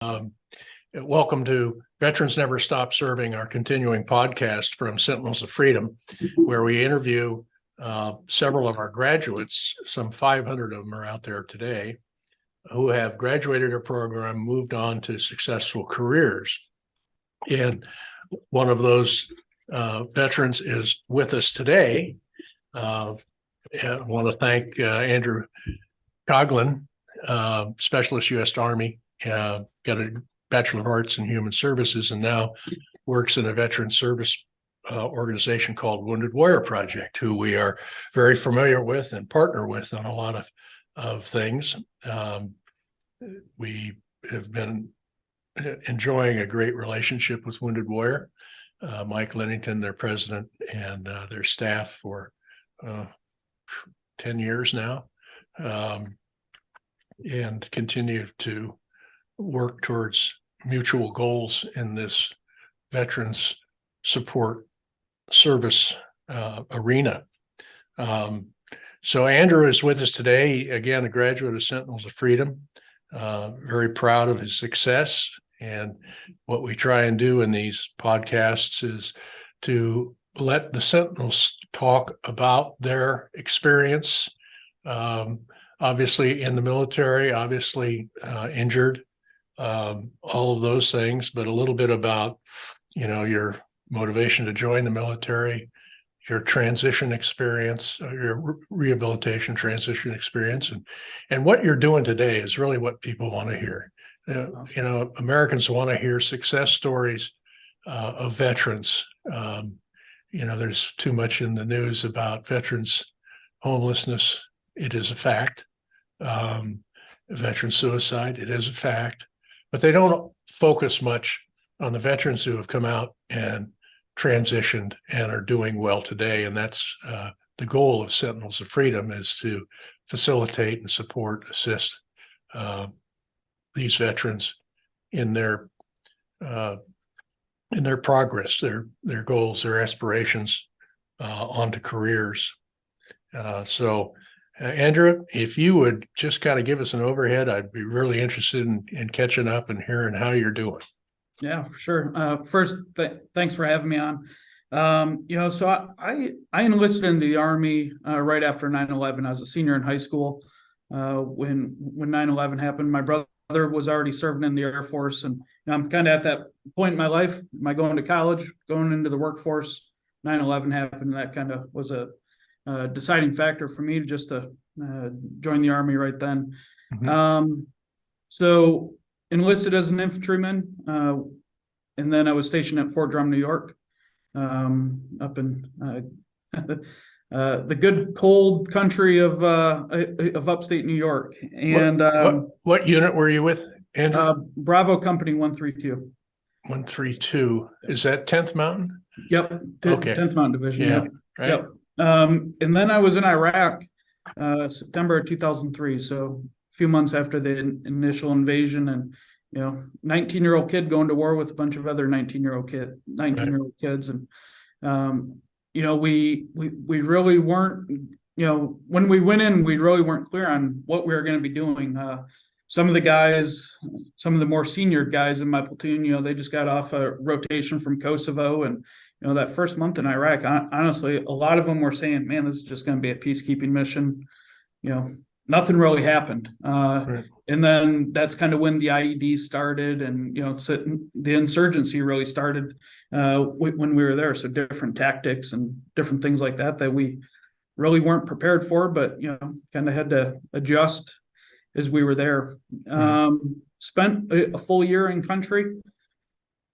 Welcome to Veterans Never Stop Serving, our continuing podcast from Sentinels of Freedom, where we interview several of our graduates. Some 500 of them are out there today who have graduated our program, moved on to successful careers. And one of those veterans is with us today. I want to thank Andrew Coughlan, Specialist U.S. Army, got a Bachelor of Arts in Human Services, and now works in a veteran service organization called Wounded Warrior Project, who we are very familiar with and partner with on a lot of things. We have been enjoying a great relationship with Wounded Warrior, Mike Lennington, their president, and their staff for 10 years now, and continue to work towards mutual goals in this veterans support service arena. So Andrew is with us today, again, a graduate of Sentinels of Freedom, very proud of his success. And what we try and do in these podcasts is to let the Sentinels talk about their experience, obviously in the military, obviously injured, all of those things, but a little bit about, your motivation to join the military, your transition experience, your rehabilitation transition experience, and what you're doing today is really what people want to hear. Americans want to hear success stories of veterans. There's too much in the news about veterans homelessness. It is a fact. Veteran suicide, it is a fact. But they don't focus much on the veterans who have come out and transitioned and are doing well today. And that's the goal of Sentinels of Freedom, is to facilitate and support, assist these veterans in their progress, their goals, their aspirations onto careers. Andrew, if you would just kind of give us an overhead, I'd be really interested in catching up and hearing how you're doing. Yeah, for sure. First, thanks for having me on. So I enlisted into the Army right after 9/11. I was a senior in high school when 9/11 happened. My brother was already serving in the Air Force, and I'm kind of at that point in my life. Am I going to college, going into the workforce? 9/11 happened, and that kind of was a deciding factor for me just to join the Army right then. Mm-hmm. So enlisted as an infantryman, and then I was stationed at Fort Drum, New York, up in the good cold country of upstate New York. And what unit were you with, Andrew? Bravo Company 132. 132. Is that 10th Mountain? Yep. Okay. 10th Mountain Division. Yeah. Right. Yep. And then I was in Iraq, September of 2003. So a few months after the initial invasion, and 19-year-old kid going to war with a bunch of other 19-year-old kids, and we really weren't, when we went in, we really weren't clear on what we were going to be doing. Some of the more senior guys in my platoon, they just got off a rotation from Kosovo, and that first month in Iraq, honestly, a lot of them were saying, "Man, this is just going to be a peacekeeping mission." Nothing really happened. Right. And then that's kind of when the IED started, and the insurgency really started when we were there. So different tactics and different things like that we really weren't prepared for, but kind of had to adjust as we were there. Spent a full year in country.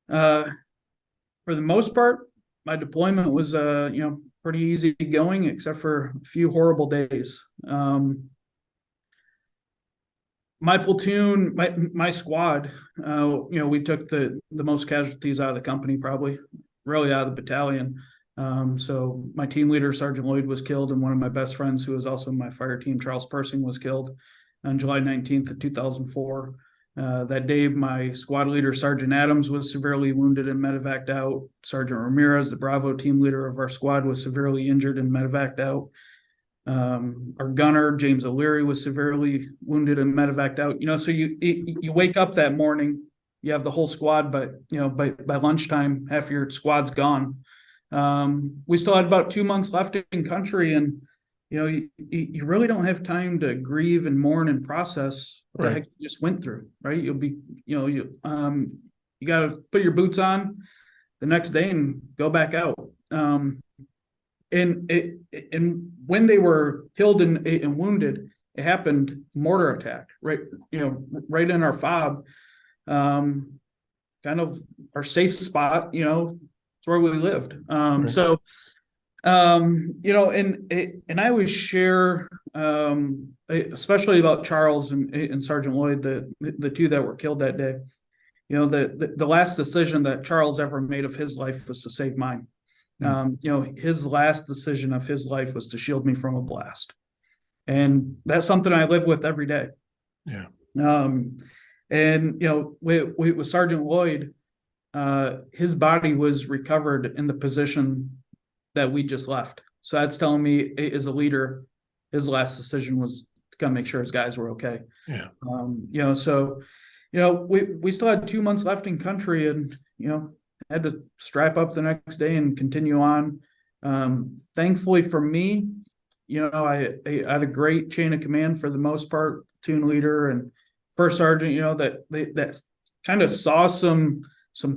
For the most part, my deployment was pretty easy going, except for a few horrible days. My platoon, my squad, we took the most casualties out of the company, probably really out of the battalion. So my team leader, Sergeant Lloyd, was killed, and one of my best friends, who was also in my fire team, Charles Persing, was killed on July 19th of 2004. That day, my squad leader, Sergeant Adams, was severely wounded and medevaced out. Sergeant Ramirez, the Bravo team leader of our squad, was severely injured and medevaced out. Our gunner, James O'Leary, was severely wounded and medevaced out. So you wake up that morning you have the whole squad, but by lunchtime, half your squad's gone. We still had about 2 months left in country, and you really don't have time to grieve and mourn and process what the heck you just went through, right? You'll be, you got to put your boots on the next day and go back out. And when they were killed and wounded, it happened mortar attack, right? Right in our fob, kind of our safe spot. It's where we lived. So, and I always share, especially about Charles and Sergeant Lloyd, the two that were killed that day. The last decision that Charles ever made of his life was to save mine. His last decision of his life was to shield me from a blast. And that's something I live with every day. Yeah. With Sergeant Lloyd, his body was recovered in the position that we just left. So that's telling me, as a leader, his last decision was to come make sure his guys were okay. Yeah. We still had 2 months left in country, and had to strap up the next day and continue on. Thankfully for me, I had a great chain of command for the most part, platoon leader and first sergeant, that kind of saw some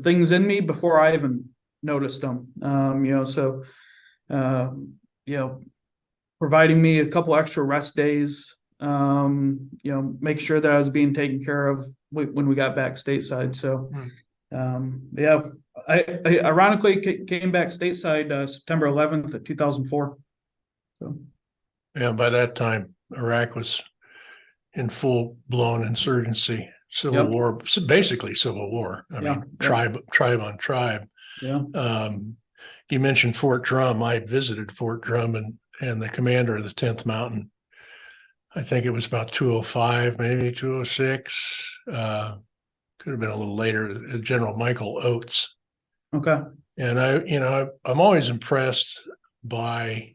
things in me before I even noticed them. Providing me a couple extra rest days, make sure that I was being taken care of when we got back stateside. So, I ironically came back stateside September 11th of 2004. So. Yeah, by that time, Iraq was in full-blown insurgency, civil war, basically civil war. I mean, tribe on tribe. Yeah. You mentioned Fort Drum. I visited Fort Drum and the commander of the 10th Mountain. I think it was about 205, maybe 206. Could have been a little later. General Michael Oates. Okay. And I'm always impressed by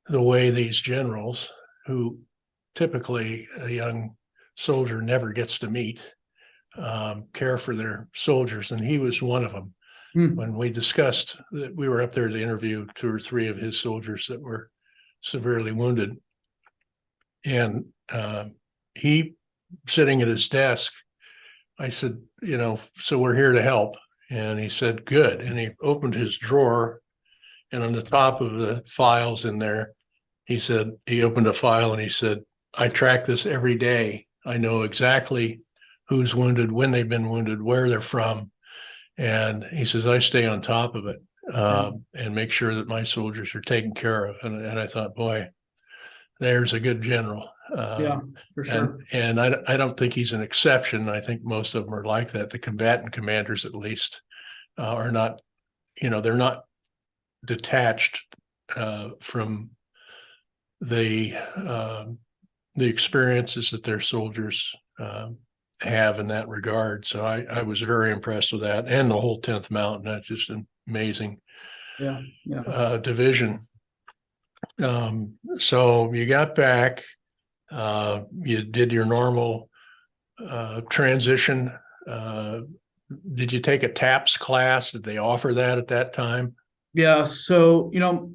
the way these generals, who typically a young soldier never gets to meet, care for their soldiers. And he was one of them. When we discussed that, we were up there to interview 2 or 3 of his soldiers that were severely wounded. And he, sitting at his desk, I said, so we're here to help. And he said, good. And he opened his drawer, and on the top of the files in there, he opened a file and he said, I track this every day. I know exactly who's wounded, when they've been wounded, where they're from. And he says, I stay on top of it and make sure that my soldiers are taken care of. And I thought, boy, there's a good general. For sure. And I don't think he's an exception. I think most of them are like that. The combatant commanders, at least, are not, they're not detached from the experiences that their soldiers have in that regard. So I was very impressed with that, and the whole 10th Mountain. That's just an amazing division. So you got back, you did your normal transition. Did you take a TAPS class? Did they offer that at that time? Yeah. So,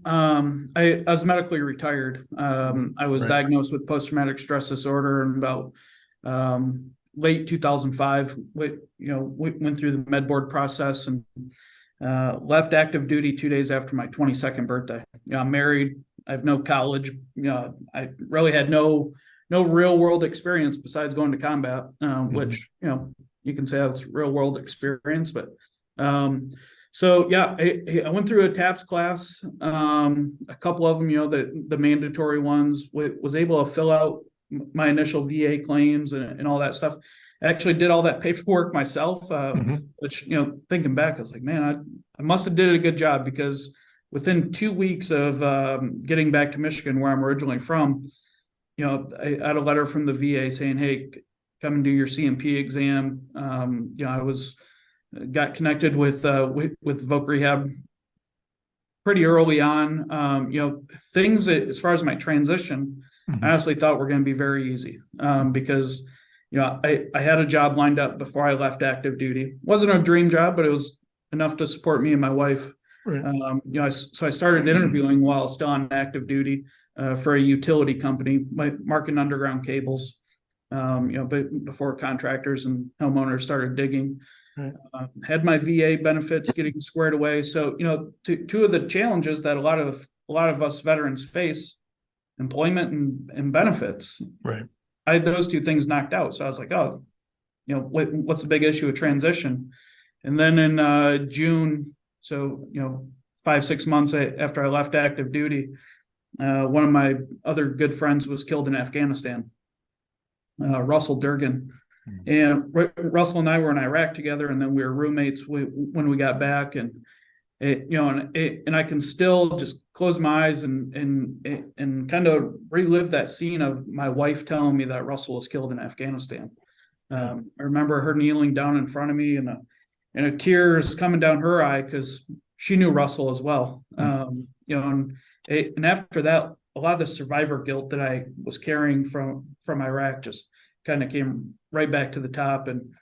I was medically retired. I was diagnosed with post-traumatic stress disorder in about late 2005. Went through the med board process and left active duty 2 days after my 22nd birthday. I'm married. I have no college. I really had no real world experience besides going to combat, which, you can say that's real world experience, but so yeah, I went through a TAPS class, a couple of them, the mandatory ones. Was able to fill out my initial VA claims and all that stuff. I actually did all that paperwork myself, which, thinking back, I was like, man, I must have did a good job, because within 2 weeks of getting back to Michigan, where I'm originally from, I had a letter from the VA saying, hey, come and do your CMP exam. Got connected with Voc Rehab pretty early on. Things that, as far as my transition, I honestly thought were going to be very easy, because I had a job lined up before I left active duty. Wasn't a dream job, but it was enough to support me and my wife. Right. So I started interviewing while still on active duty for a utility company, marking underground cables. But before contractors and homeowners started digging. Right. Had my VA benefits getting squared away. So, two of the challenges that a lot of us veterans face, employment and benefits. Right. I had those two things knocked out. So I was like, oh, what's the big issue of transition? And then in June, so 5-6 months after I left active duty, one of my other good friends was killed in Afghanistan. Russell Durgan. And Russell and I were in Iraq together, and then we were roommates when we got back. And and I can still just close my eyes and kind of relive that scene of my wife telling me that Russell was killed in Afghanistan. I remember her kneeling down in front of me, and a tears coming down her eye because she knew Russell as well. And after that, a lot of the survivor guilt that I was carrying from Iraq just kind of came right back to the top. And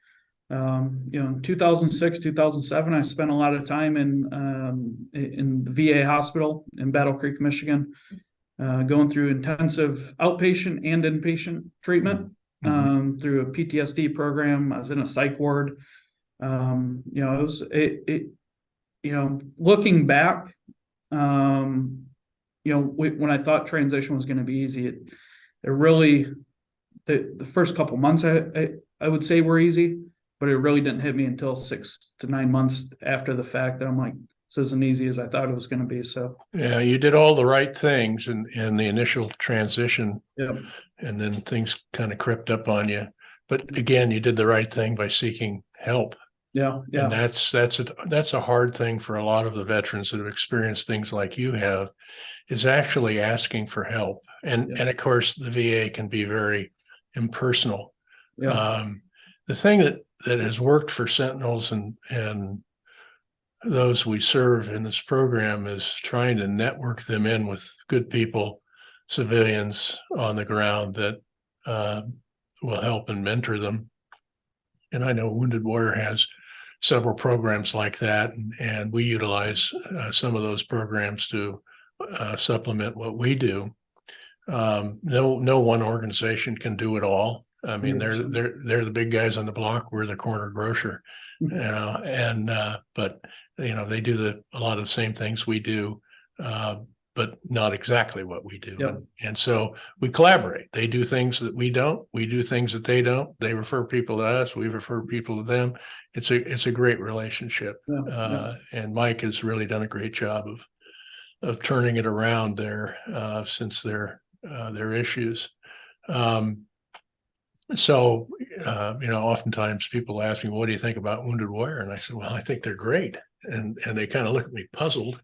in 2006, 2007, I spent a lot of time in the VA hospital in Battle Creek, Michigan, going through intensive outpatient and inpatient treatment through a PTSD program. I was in a psych ward. Looking back, when I thought transition was going to be easy, it really, the first couple months I would say were easy, but it really didn't hit me until 6 to 9 months after the fact that I'm like, this isn't easy as I thought it was going to be. So yeah, you did all the right things in the initial transition, and then things kind of crept up on you. But again, you did the right thing by seeking help. Yeah. And that's a hard thing for a lot of the veterans that have experienced things like you have, is actually asking for help. And of course, the VA can be very impersonal. The thing that has worked for Sentinels and those we serve in this program is trying to network them in with good people, civilians on the ground that will help and mentor them. And I know Wounded Warrior has several programs like that, and we utilize some of those programs to supplement what we do. No one organization can do it all. I mean, they're the big guys on the block. We're the corner grocer, but they do a lot of the same things we do, but not exactly what we do. And so we collaborate. They do things that we don't. We do things that they don't. They refer people to us. We refer people to them. It's a great relationship. And Mike has really done a great job of turning it around there since their issues. So oftentimes people ask me, what do you think about Wounded Warrior? And I said, well, I think they're great. And they kind of look at me puzzled.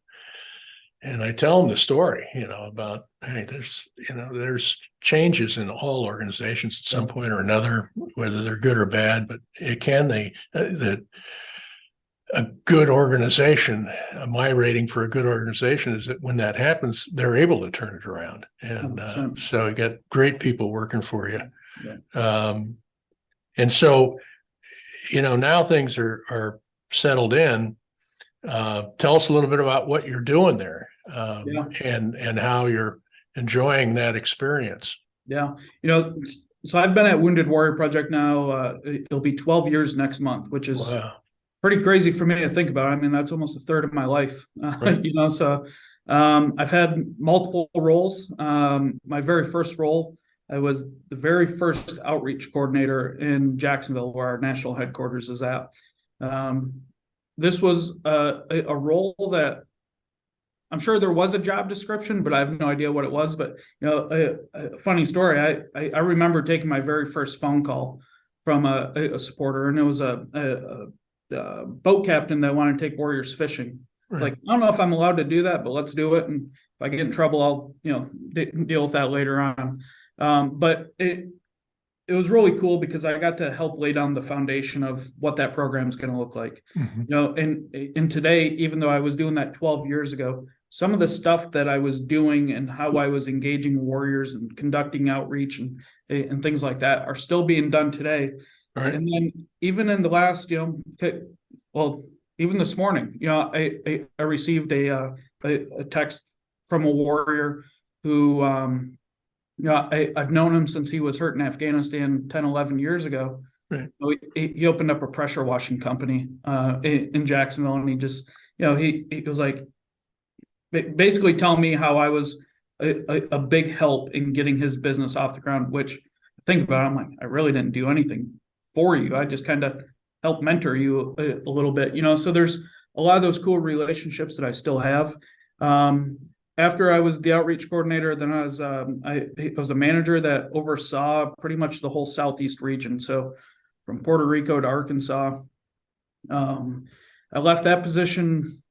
And I tell them the story, about, hey, there's changes in all organizations at some point or another, whether they're good or bad, but that a good organization, my rating for a good organization is that when that happens, they're able to turn it around. And so you got great people working for you. And so, now things are settled in. Tell us a little bit about what you're doing there, and how you're enjoying that experience. So I've been at Wounded Warrior Project now. It'll be 12 years next month, which is pretty crazy for me to think about. I mean, that's almost a third of my life. So I've had multiple roles. My very first role, I was the very first outreach coordinator in Jacksonville, where our national headquarters is at. This was a role that I'm sure there was a job description, but I have no idea what it was. But a funny story. I remember taking my very first phone call from a supporter, and it was a boat captain that wanted to take warriors fishing. It's like, I don't know if I'm allowed to do that, but let's do it. And if I get in trouble, I'll deal with that later on. But it was really cool because I got to help lay down the foundation of what that program is going to look like. And today, even though I was doing that 12 years ago, some of the stuff that I was doing and how I was engaging warriors and conducting outreach and things like that are still being done today. Right. And then even in the last, well, even this morning, I received a text from a warrior who, I've known him since he was hurt in Afghanistan 10, 11 years ago. Right. He opened up a pressure washing company in Jacksonville, and he just, he was like, basically telling me how I was a big help in getting his business off the ground, which think about it, I'm like, I really didn't do anything for you. I just kind of helped mentor you a little bit, so there's a lot of those cool relationships that I still have. After I was the outreach coordinator, then I was a manager that oversaw pretty much the whole Southeast region. So from Puerto Rico to Arkansas. I left that position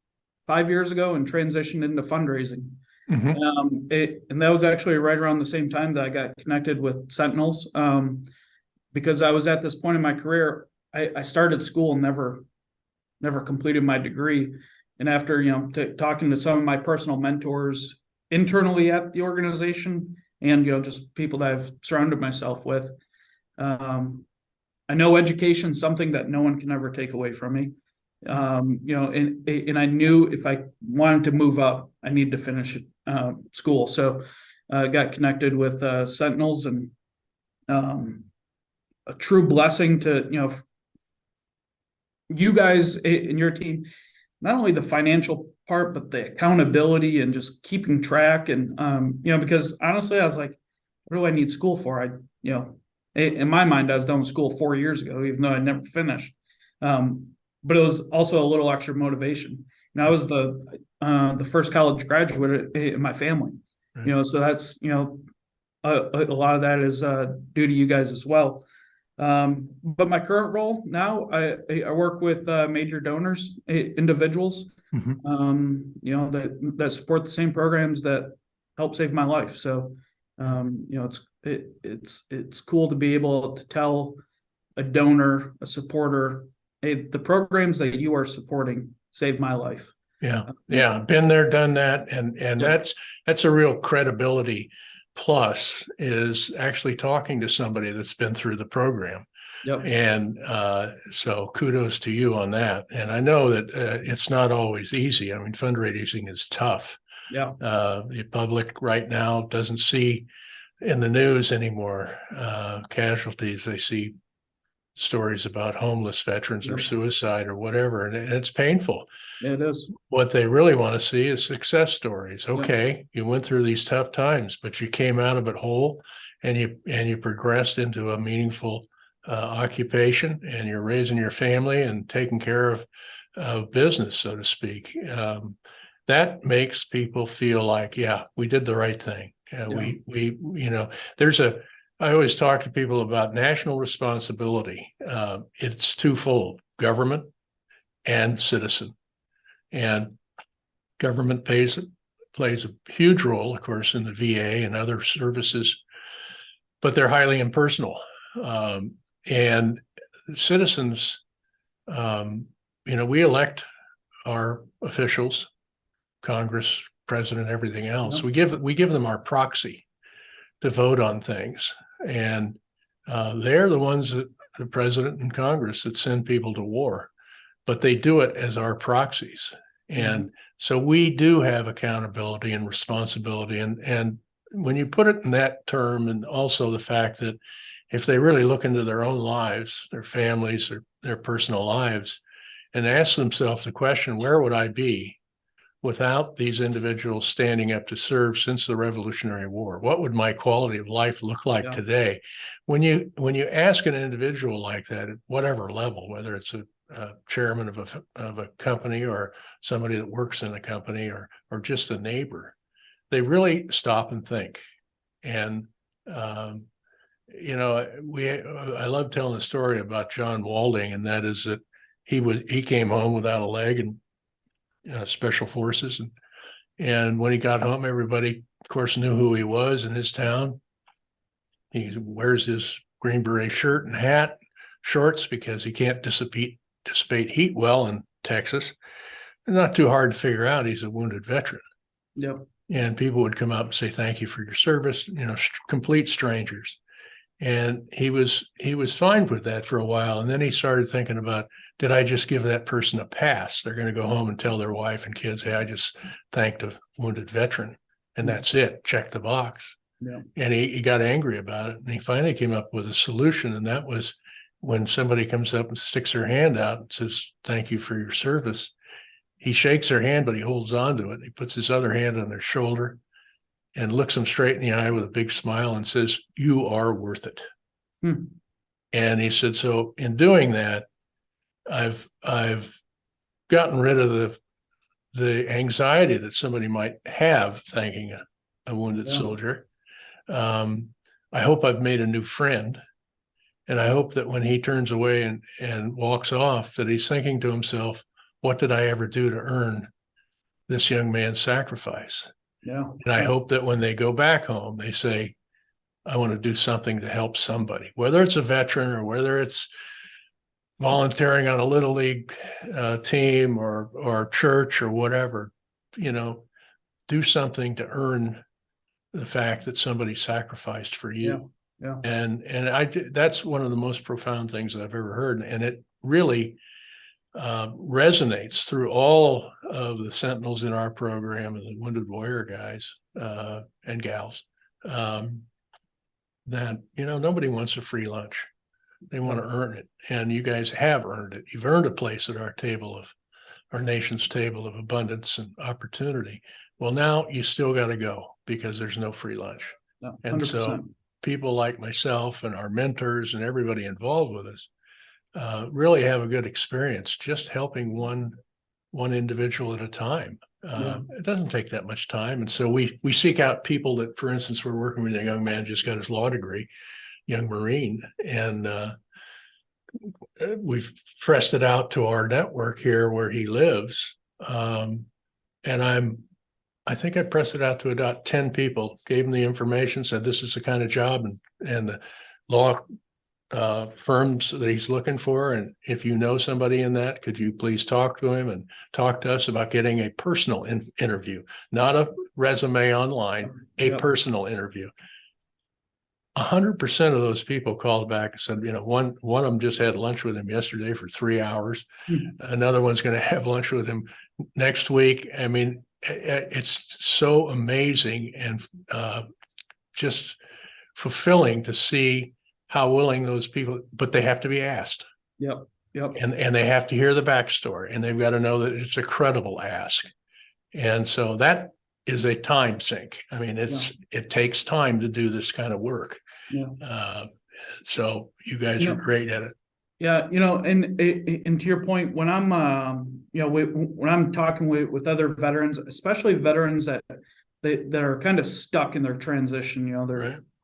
5 years ago and transitioned into fundraising. And that was actually right around the same time that I got connected with Sentinels, because I was at this point in my career. I started school and never completed my degree. And after, talking to some of my personal mentors internally at the organization and, just people that I've surrounded myself with, I know education is something that no one can ever take away from me. And I knew if I wanted to move up, I needed to finish school. So I got connected with Sentinels, and a true blessing to, you guys in your team, not only the financial part, but the accountability and just keeping track. And, because honestly, I was like, what do I need school for? In my mind, I was done with school 4 years ago, even though I never finished. But it was also a little extra motivation. And I was the first college graduate in my family, Right. So that's, a lot of that is due to you guys as well. But my current role now, I work with major donors, individuals, that support the same programs that help save my life. So, it's cool to be able to tell a donor, a supporter, hey, the programs that you are supporting saved my life. Yeah. Been there, done that. And that's a real credibility plus, is actually talking to somebody that's been through the program. Yep. And so kudos to you on that. And I know that it's not always easy. I mean, fundraising is tough. Yeah. The public right now doesn't see in the news anymore casualties. They see stories about homeless veterans or suicide or whatever, and it's painful. It is. What they really want to see is success stories. Okay, you went through these tough times, but you came out of it whole, and you progressed into a meaningful occupation, and you're raising your family and taking care of business, so to speak. That makes people feel like, yeah, we did the right thing. We I always talk to people about national responsibility. It's twofold: government and citizen. And government plays a huge role, of course, in the VA and other services, but they're highly impersonal. And citizens, we elect our officials, Congress, president, everything else. We give them our proxy to vote on things. And they're the ones that the president and Congress that send people to war, but they do it as our proxies. And so we do have accountability and responsibility. And when you put it in that term, and also the fact that if they really look into their own lives, their families, their personal lives, and ask themselves the question, where would I be without these individuals standing up to serve since the Revolutionary War? What would my quality of life look like today? When you ask an individual like that at whatever level, whether it's a chairman of a company or somebody that works in a company or just a neighbor, they really stop and think. And I love telling the story about John Walding, and that is that he came home without a leg and special forces. And when he got home, everybody, of course, knew who he was in his town. He wears his Green Beret shirt and hat, shorts, because he can't dissipate heat well in Texas. It's not too hard to figure out he's a wounded veteran. Yep. And people would come up and say, thank you for your service, complete strangers. And he was fine with that for a while. And then he started thinking about, did I just give that person a pass? They're going to go home and tell their wife and kids, hey, I just thanked a wounded veteran. And that's it. Check the box. Yeah. And he got angry about it. And he finally came up with a solution. And that was when somebody comes up and sticks their hand out and says, thank you for your service. He shakes their hand, but he holds on to it. He puts his other hand on their shoulder and looks them straight in the eye with a big smile and says, you are worth it. And he said, so in doing that, I've gotten rid of the anxiety that somebody might have thanking a wounded soldier. I hope I've made a new friend. And I hope that when he turns away and walks off, that he's thinking to himself, what did I ever do to earn this young man's sacrifice? Yeah. And I hope that when they go back home, they say, I want to do something to help somebody, whether it's a veteran or whether it's volunteering on a little league team or church or whatever, do something to earn the fact that somebody sacrificed for you. Yeah. And that's one of the most profound things I've ever heard. And it really resonates through all of the Sentinels in our program and the Wounded Warrior guys and gals, that, nobody wants a free lunch. They want to earn it. And you guys have earned it. You've earned a place at our nation's table of abundance and opportunity. Well, now you still got to go because there's no free lunch. No, and so people like myself and our mentors and everybody involved with us really have a good experience just helping one individual at a time. It doesn't take that much time. And so we seek out people that, for instance, we're working with a young man just got his law degree, young Marine, and we've pressed it out to our network here where he lives. And I think I pressed it out to about 10 people, gave him the information, said this is the kind of job and the law firms that he's looking for. And if you know somebody in that, could you please talk to him and talk to us about getting a personal interview, not a resume online, a personal interview. 100% of those people called back and said, one of them just had lunch with him yesterday for 3 hours. Another one's going to have lunch with him next week. I mean, it's so amazing and just fulfilling to see how willing those people, but they have to be asked. Yep. And they have to hear the backstory, and they've got to know that it's a credible ask. And so that is a time sink. I mean, it takes time to do this kind of work. So you guys are great at it. Yeah, and to your point, when I'm, when I'm talking with other veterans, especially veterans that are kind of stuck in their transition,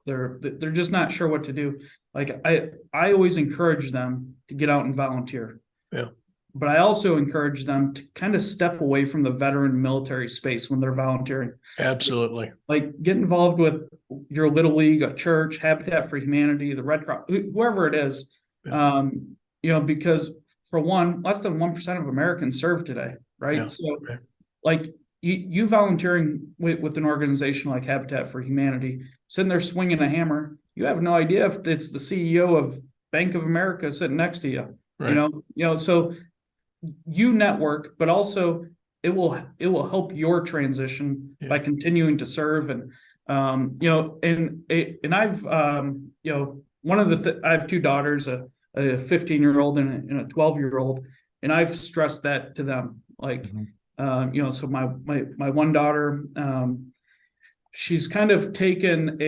they're just not sure what to do. Like I always encourage them to get out and volunteer. Yeah. But I also encourage them to kind of step away from the veteran military space when they're volunteering. Absolutely. Like get involved with your little league, a church, Habitat for Humanity, the Red Cross, whoever it is. Because for one, less than 1% of Americans serve today, right? So like you volunteering with an organization like Habitat for Humanity, sitting there swinging a hammer, you have no idea if it's the CEO of Bank of America sitting next to you. Right. So you network, but also it will help your transition by continuing to serve. And and I've one of I have 2 daughters, a 15-year-old and a 12-year-old, and I've stressed that to them. Like, so my one daughter, she's kind of taken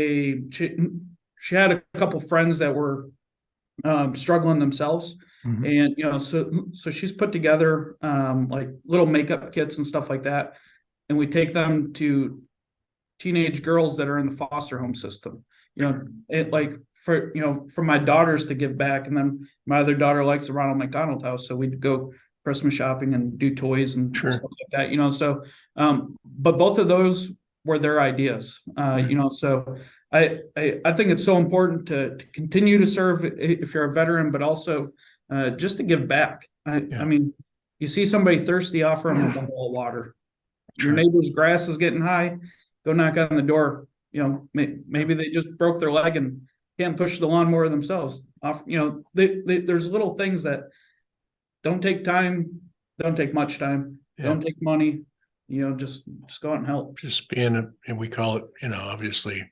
she had a couple friends that were struggling themselves. And, so she's put together like little makeup kits and stuff like that. And we take them to teenage girls that are in the foster home system. For my daughters to give back. And then my other daughter likes the Ronald McDonald House. So we'd go Christmas shopping and do toys and stuff like that, so, but both of those were their ideas, so I think it's so important to continue to serve if you're a veteran, but also just to give back. I mean, you see somebody thirsty, offer them a bottle of water. Your neighbor's grass is getting high, go knock on the door. Maybe they just broke their leg and can't push the lawnmower themselves. There's little things that don't take time, don't take much time, don't take money. Just go out and help. Just being, and we call it, obviously,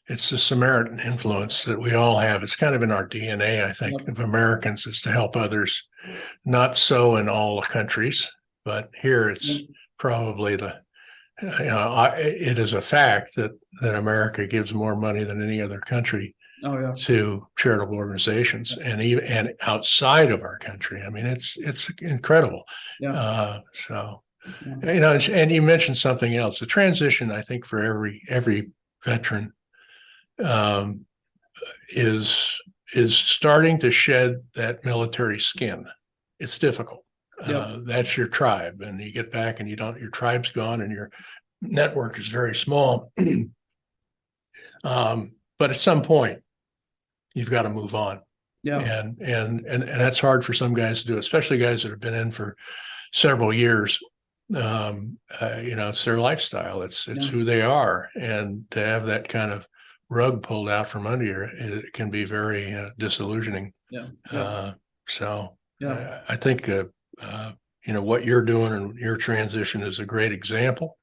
it's the Samaritan influence that we all have. It's kind of in our DNA, I think, of Americans, is to help others. Not so in all countries, but here it's probably it is a fact that America gives more money than any other country to charitable organizations, and outside of our country. I mean, it's incredible. And you mentioned something else. The transition, I think, for every veteran is starting to shed that military skin. It's difficult. That's your tribe, and you get back and your tribe's gone and your network is very small. But at some point you've got to move on. And that's hard for some guys to do, especially guys that have been in for several years. It's their lifestyle. It's who they are. And to have that kind of rug pulled out from under you, it can be very disillusioning. I think what you're doing and your transition is a great example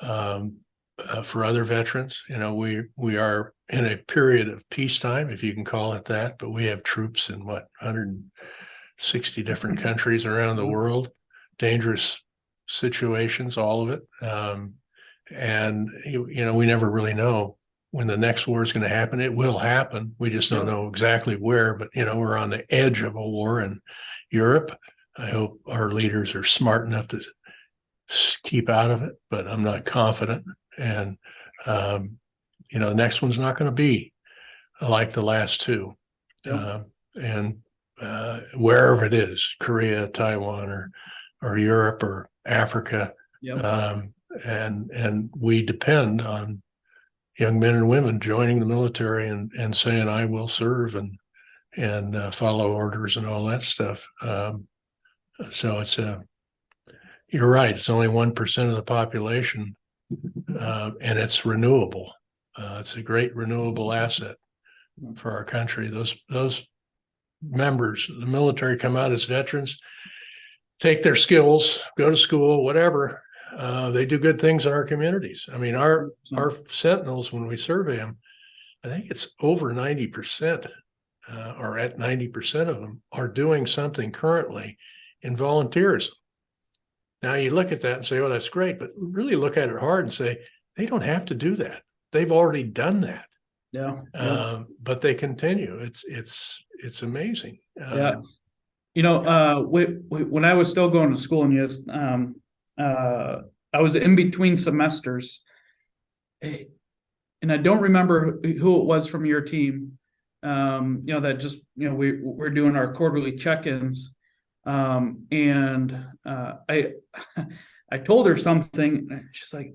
for other veterans. We are in a period of peacetime, if you can call it that, but we have troops in 160 different countries around the world, dangerous situations, all of it. And we never really know when the next war is going to happen. It will happen. We just don't know exactly where, but we're on the edge of a war in Europe. I hope our leaders are smart enough to keep out of it, but I'm not confident. And the next one's not going to be like the last two. And wherever it is, Korea, Taiwan, or Europe, or Africa, and we depend on young men and women joining the military and saying, I will serve and follow orders and all that stuff. So you're right. It's only 1% of the population, and it's renewable. It's a great renewable asset for our country. Those members of the military come out as veterans, take their skills, go to school, whatever. They do good things in our communities. I mean, our Sentinels, when we survey them, I think it's over 90%, or at 90% of them are doing something currently in volunteerism. Now you look at that and say, oh, that's great, but really look at it hard and say, they don't have to do that. They've already done that. But they continue. It's amazing. When I was still going to school, and I was in between semesters, and I don't remember who it was from your team. That just we're doing our quarterly check-ins, and I told her something, and she's like,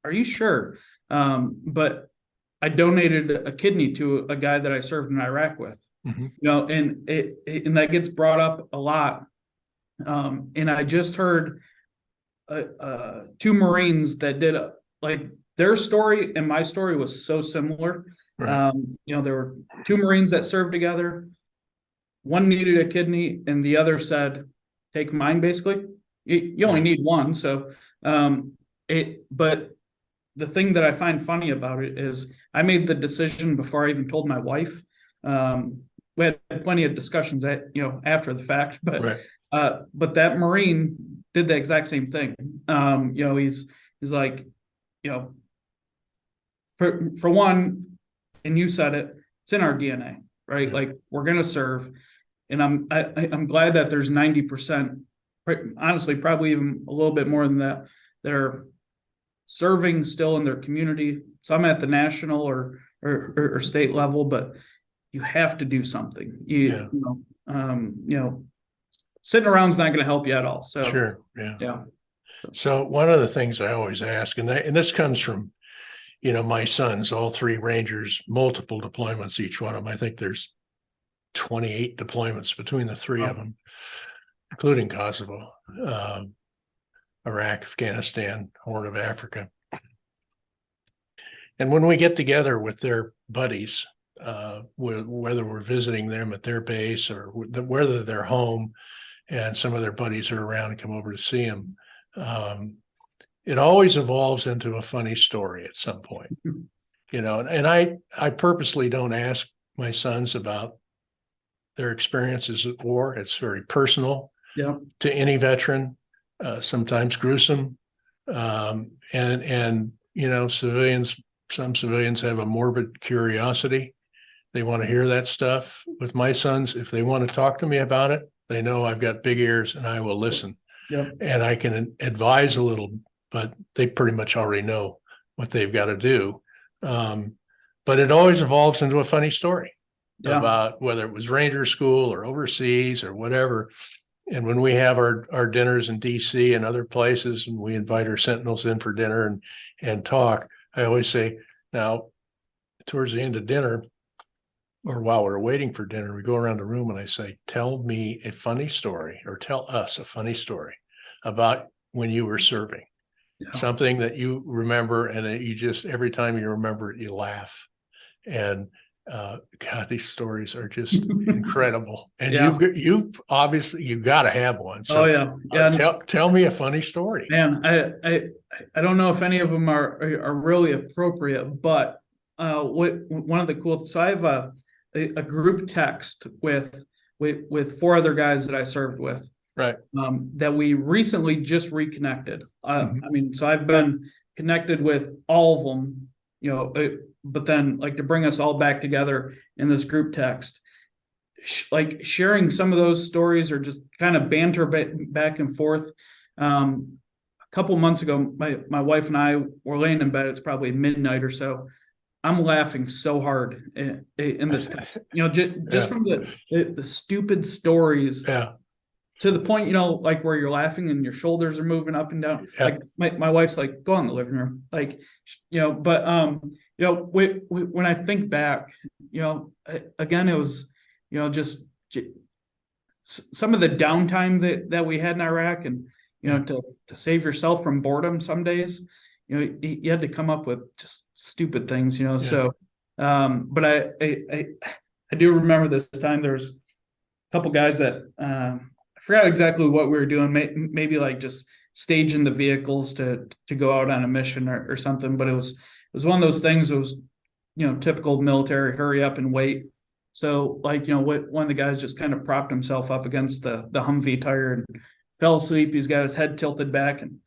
"Are you sure?" But I donated a kidney to a guy that I served in Iraq with. And that gets brought up a lot. And I just heard two Marines that did their story and my story was so similar. Right. There were two Marines that served together. One needed a kidney and the other said, take mine, basically. You only need one. So, but the thing that I find funny about it is I made the decision before I even told my wife. We had plenty of discussions after the fact, but right. But that Marine did the exact same thing. He's like, for one, and you said it, it's in our DNA, right? Yeah. Like we're gonna serve, and I'm glad that there's 90%, honestly, probably even a little bit more than that are serving still in their community. Some at the national or state level, but you have to do something. Sitting around is not going to help you at all. So sure, yeah. So one of the things I always ask, and this comes from, my sons, all three Rangers, multiple deployments, each one of them. I think there's 28 deployments between the three of them, including Kosovo. Iraq, Afghanistan, Horn of Africa. And when we get together with their buddies, whether we're visiting them at their base or whether they're home and some of their buddies are around and come over to see them, it always evolves into a funny story at some point. And I purposely don't ask my sons about their experiences at war. It's very personal to any veteran, sometimes gruesome. And some civilians have a morbid curiosity. They want to hear that stuff. With my sons, if they want to talk to me about it, they know I've got big ears and I will listen. And I can advise a little, but they pretty much already know what they've got to do. But it always evolves into a funny story about whether it was Ranger School or overseas or whatever. And when we have our dinners in DC and other places, and we invite our Sentinels in for dinner and talk, I always say, now, towards the end of dinner, or while we're waiting for dinner, we go around the room and I say, tell me a funny story, or tell us a funny story about when you were serving. Something that you remember and that you just, every time you remember it, you laugh. And God, these stories are just incredible. And you've obviously got to have one. So tell me a funny story. Man, I don't know if any of them are really appropriate, but one of the cool, so I have a group text with 4 other guys that I served with. Right. That we recently just reconnected. I mean, so I've been connected with all of them, but then like to bring us all back together in this group text, like sharing some of those stories or just kind of banter back and forth. A couple months ago, my wife and I were laying in bed. It's probably midnight or so. I'm laughing so hard in this text, just from the stupid stories. Yeah. To the point, like where you're laughing and your shoulders are moving up and down. Like my wife's like, go in the living room. Like, but, when I think back, again, it was, just some of the downtime that we had in Iraq and, to save yourself from boredom some days, you had to come up with just stupid things, so, but I do remember this time there's a couple guys that, I forgot exactly what we were doing, maybe like just staging the vehicles to go out on a mission or something. But it was one of those things that was, typical military, hurry up and wait. So like, one of the guys just kind of propped himself up against the Humvee tire and fell asleep. He's got his head tilted back and,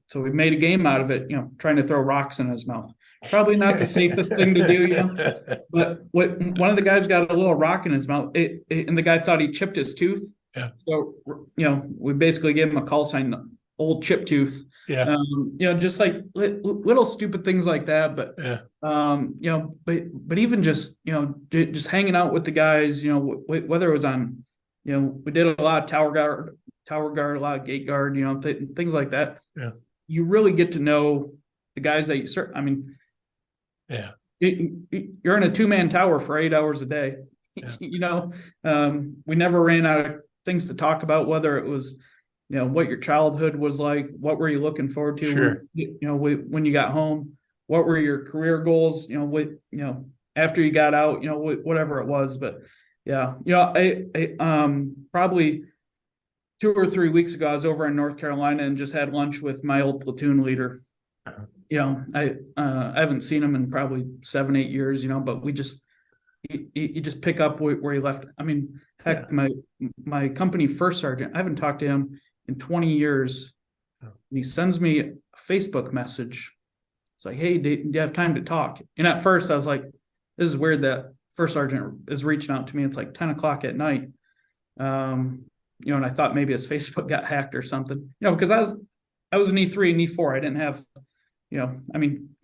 so we made a game out of it, trying to throw rocks in his mouth. Probably not the safest thing to do, but one of the guys got a little rock in his mouth and the guy thought he chipped his tooth. Yeah. So, we basically gave him a call sign, old chip tooth. Yeah. Just like little stupid things like that. But, but even just, just hanging out with the guys, whether it was on, we did a lot of tower guard, a lot of gate guard, things like that. Yeah. You really get to know the guys that you serve. I mean, you're in a 2-man tower for 8 hours a day. Yeah. We never ran out of things to talk about, whether it was, what your childhood was like, what were you looking forward to, when you got home, what were your career goals, after you got out, whatever it was. But I probably 2 or 3 weeks ago, I was over in North Carolina and just had lunch with my old platoon leader. I haven't seen him in probably 7-8 years, but we just, you just pick up where he left. I mean, heck, my company first sergeant, I haven't talked to him in 20 years. And he sends me a Facebook message. It's like, hey, do you have time to talk? And at first I was like, this is weird that first sergeant is reaching out to me. It's like 10 o'clock at night. And I thought maybe his Facebook got hacked or something, because I was an E3 and E4. I didn't have, he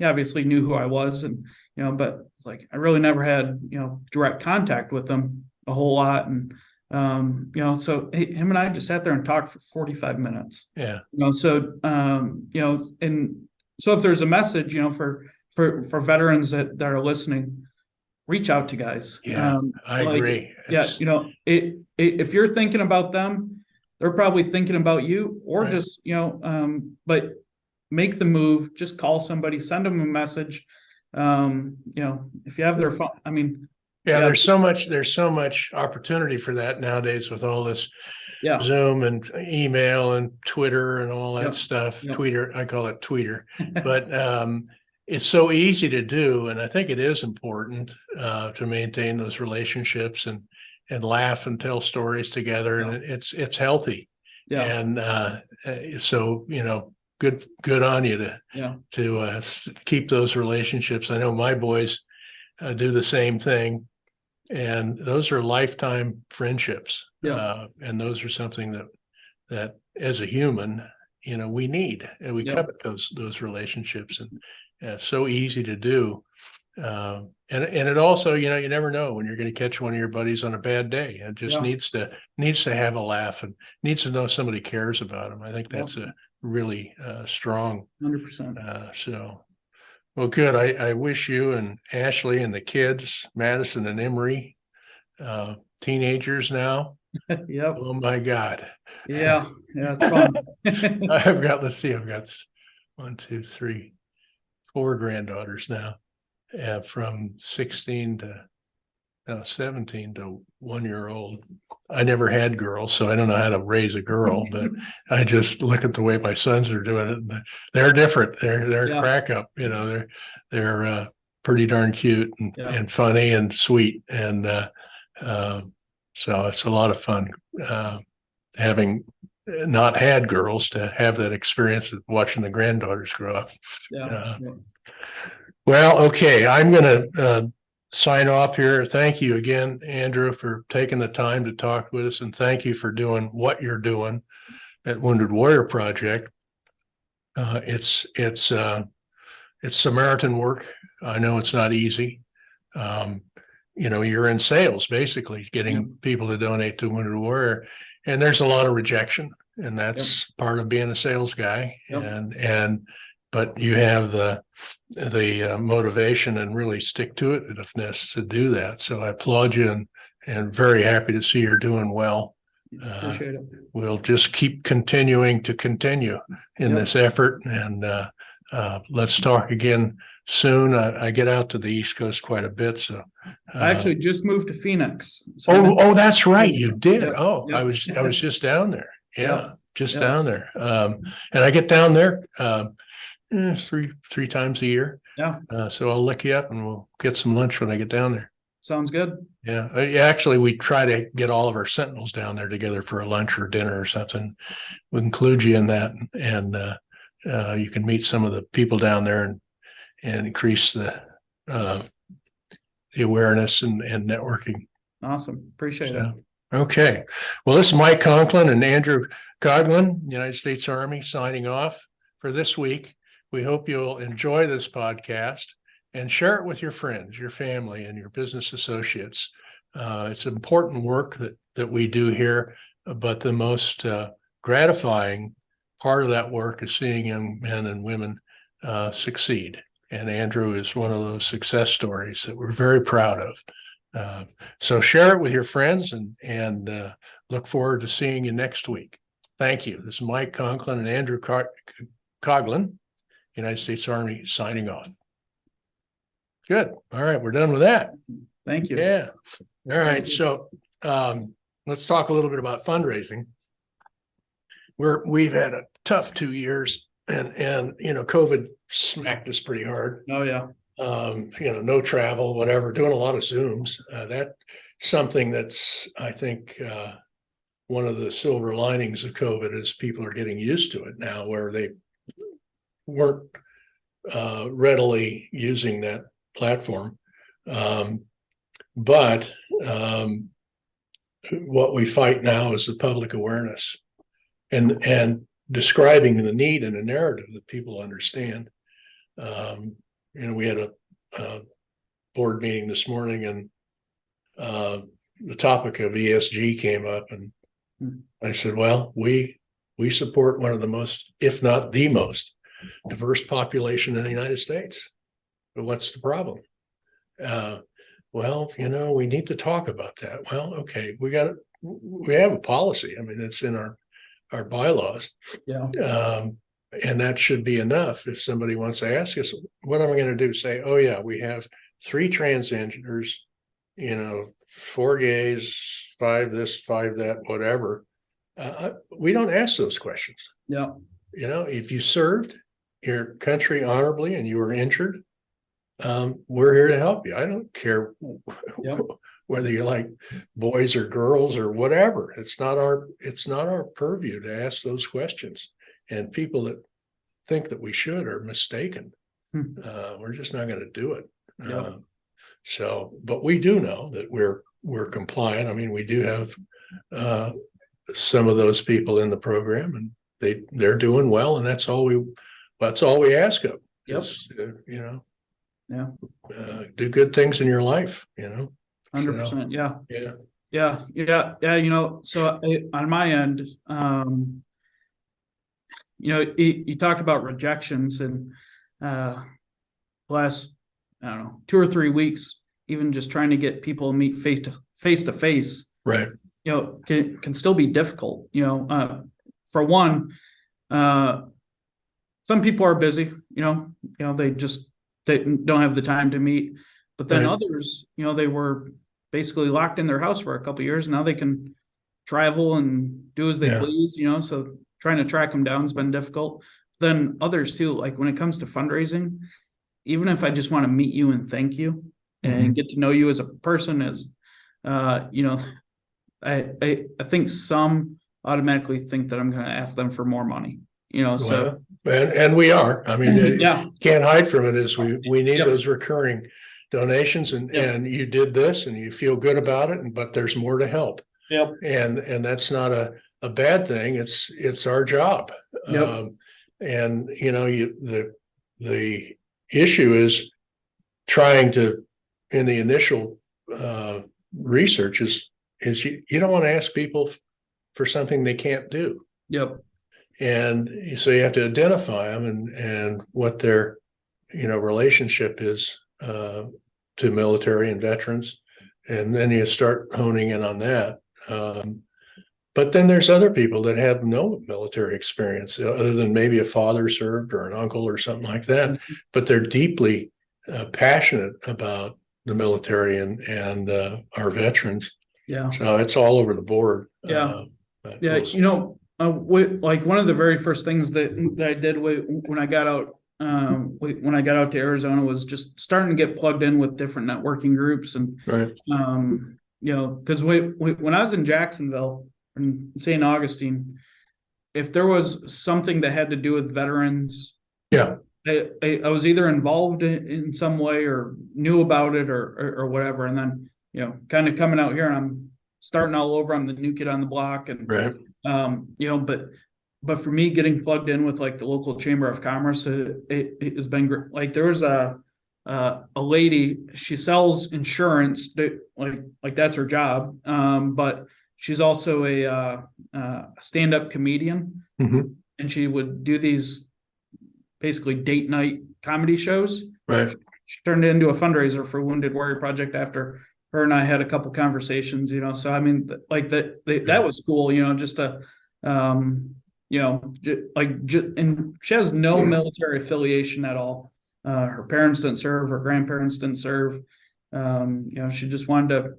obviously knew who I was and, but it's like, I really never had, direct contact with them a whole lot. And, so him and I just sat there and talked for 45 minutes. Yeah. And so if there's a message, for veterans that are listening, reach out to guys. Yeah, I agree. If you're thinking about them, they're probably thinking about you, or Right. just, but make the move, just call somebody, send them a message. If you have their phone, I mean, Yeah, yeah. there's so much opportunity for that nowadays with all this Yeah. Zoom and email and Twitter and all that Yep. stuff. Yep. Tweeter, I call it Tweeter, but it's so easy to do, and I think it is important to maintain those relationships and laugh and tell stories together, Yeah. and it's healthy. Yeah. And so good on you Yeah. to keep those relationships. I know my boys do the same thing, and those are lifetime friendships. Yeah. And those are something that as a human, we need, and we Yeah. covet those relationships, and it's so easy to do. And it also, you never know when you're going to catch one of your buddies on a bad day. It just Yeah. needs to have a laugh and needs to know somebody cares about them. I think that's a really strong. 100%. So, well, good. I wish you and Ashley and the kids, Madison and Emery, teenagers now. Yep. Oh my God. Yeah. Yeah. It's fun. Let's see, I've got 1, 2, 3, 4 granddaughters now, from 16 to 17 to 1 year old. I never had girls, so I don't know how to raise a girl, but I just look at the way my sons are doing it. And they're different. They're Yeah. crack up, they're pretty darn cute and funny and sweet. And so it's a lot of fun having not had girls to have that experience of watching the granddaughters grow up. Yeah. Well, okay, I'm going to sign off here. Thank you again, Andrew, for taking the time to talk with us, and thank you for doing what you're doing at Wounded Warrior Project. It's Samaritan work. I know it's not easy. You're in sales, basically getting people to donate to Wounded Warrior, and there's a lot of rejection, and that's part of being a sales guy. But you have the motivation and really stick to itiveness to do that. So I applaud you, and very happy to see you're doing well. Appreciate it. We'll just keep continuing to continue in this effort, and let's talk again soon. I get out to the East Coast quite a bit, so I actually just moved to Phoenix. So oh, that's right, you did. Yep. Oh, Yep. I was just down there. Yeah, just Yep. down there. And I get down there three times a year. Yeah. So I'll look you up and we'll get some lunch when I get down there. Sounds good. Yeah. Actually, we try to get all of our Sentinels down there together for a lunch or dinner or something. We'll include you in that, and you can meet some of the people down there and increase the awareness and networking. Awesome. Appreciate it. Okay. Well, this is Mike Conklin and Andrew Coughlan, United States Army, signing off for this week. We hope you'll enjoy this podcast and share it with your friends, your family, and your business associates. It's important work that we do here, but the most gratifying part of that work is seeing young men and women succeed. And Andrew is one of those success stories that we're very proud of. So share it with your friends, and look forward to seeing you next week. Thank you. This is Mike Conklin and Andrew Coughlan, United States Army, signing off. Good. All right, we're done with that. Thank you. Yeah. All right. So let's talk a little bit about fundraising. We've had a tough 2 years, and COVID smacked us pretty hard. Oh yeah. No travel, whatever, doing a lot of Zooms. That's something that's, I think, one of the silver linings of COVID is people are getting used to it now, where they weren't readily using that platform. But what we fight now is the public awareness and describing the need in a narrative that people understand. We had a board meeting this morning, and the topic of ESG came up, and I said, well, we support one of the most, if not the most, diverse population in the United States. But what's the problem? Well, we need to talk about that. Well, okay, we have a policy. I mean, it's in our our bylaws. Yeah. And that should be enough. If somebody wants to ask us, what am I going to do? Say, oh yeah, we have 3 transgenders, 4 gays, 5 this, 5 that, whatever. We don't ask those questions. Yeah. If you served your country honorably and you were injured, we're here to help you. I don't care whether you like boys or girls or whatever. It's not our purview to ask those questions. And people that think that we should are mistaken. We're just not going to do it. But we do know that we're compliant. I mean, we do have some of those people in the program, and they're doing well, and that's all we ask of. Yep. Do good things in your life. 100%. Yeah. Yeah. So on my end, you talked about rejections, and last, I don't know, 2 or 3 weeks, even just trying to get people to meet face to face, right? Can still be difficult. For one, some people are busy. They don't have the time to meet. But then others, they were basically locked in their house for a couple of years. Now they can travel and do as they please. So trying to track them down has been difficult. Then others too, like when it comes to fundraising, even if I just want to meet you and thank you and get to know you as a person, I think some automatically think that I'm going to ask them for more money. So and we are. I mean, can't hide from it. Is we need those recurring donations, and you did this, and you feel good about it, but there's more to help. Yep. And that's not a bad thing. It's our job. Yep. And the issue is trying to, in the initial research, is you don't want to ask people for something they can't do. Yep. And so you have to identify them and what their relationship is to military and veterans, and then you start honing in on that. But then there's other people that have no military experience other than maybe a father served or an uncle or something like that, but they're deeply passionate about the military and our veterans. Yeah. So it's all over the board. Yeah. Like one of the very first things that I did when I got out to Arizona was just starting to get plugged in with different networking groups, and because when I was in Jacksonville and St. Augustine, if there was something that had to do with veterans, I was either involved in some way or knew about it or whatever, and then kind of coming out here and I'm starting all over. I'm the new kid on the block, and but for me, getting plugged in with like the local chamber of commerce, it has been great. Like there was a lady, she sells insurance that like that's her job, but she's also a stand-up comedian, and she would do these basically date night comedy shows. Right. She turned it into a fundraiser for Wounded Warrior Project after her and I had a couple conversations. So I mean, like that was cool. Just to and she has no military affiliation at all. Her parents didn't serve, her grandparents didn't serve. She just wanted to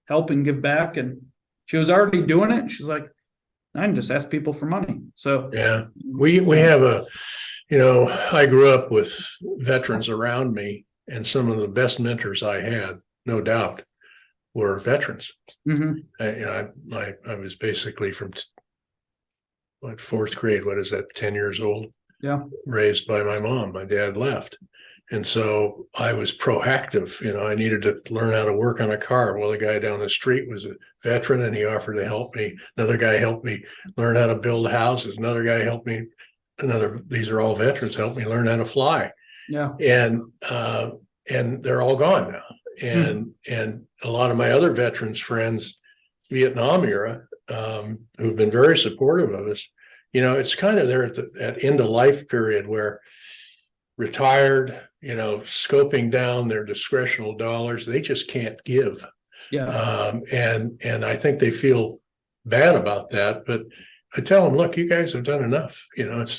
help and give back, and she was already doing it. She's like, I can just ask people for money. So we have I grew up with veterans around me, and some of the best mentors I had, no doubt, were veterans. I was basically from fourth grade. What is that? 10 years old. Yeah. Raised by my mom. My dad left. And so I was proactive. I needed to learn how to work on a car. Well, the guy down the street was a veteran, and he offered to help me. Another guy helped me learn how to build houses. Another guy helped me. These are all veterans, helped me learn how to fly. Yeah. And they're all gone now. And a lot of my other veterans friends, Vietnam era, who've been very supportive of us, it's kind of there at that end of life period where retired, scoping down their discretional dollars, they just can't give. Yeah. And I think they feel bad about that, but I tell them, look, you guys have done enough. You know, it's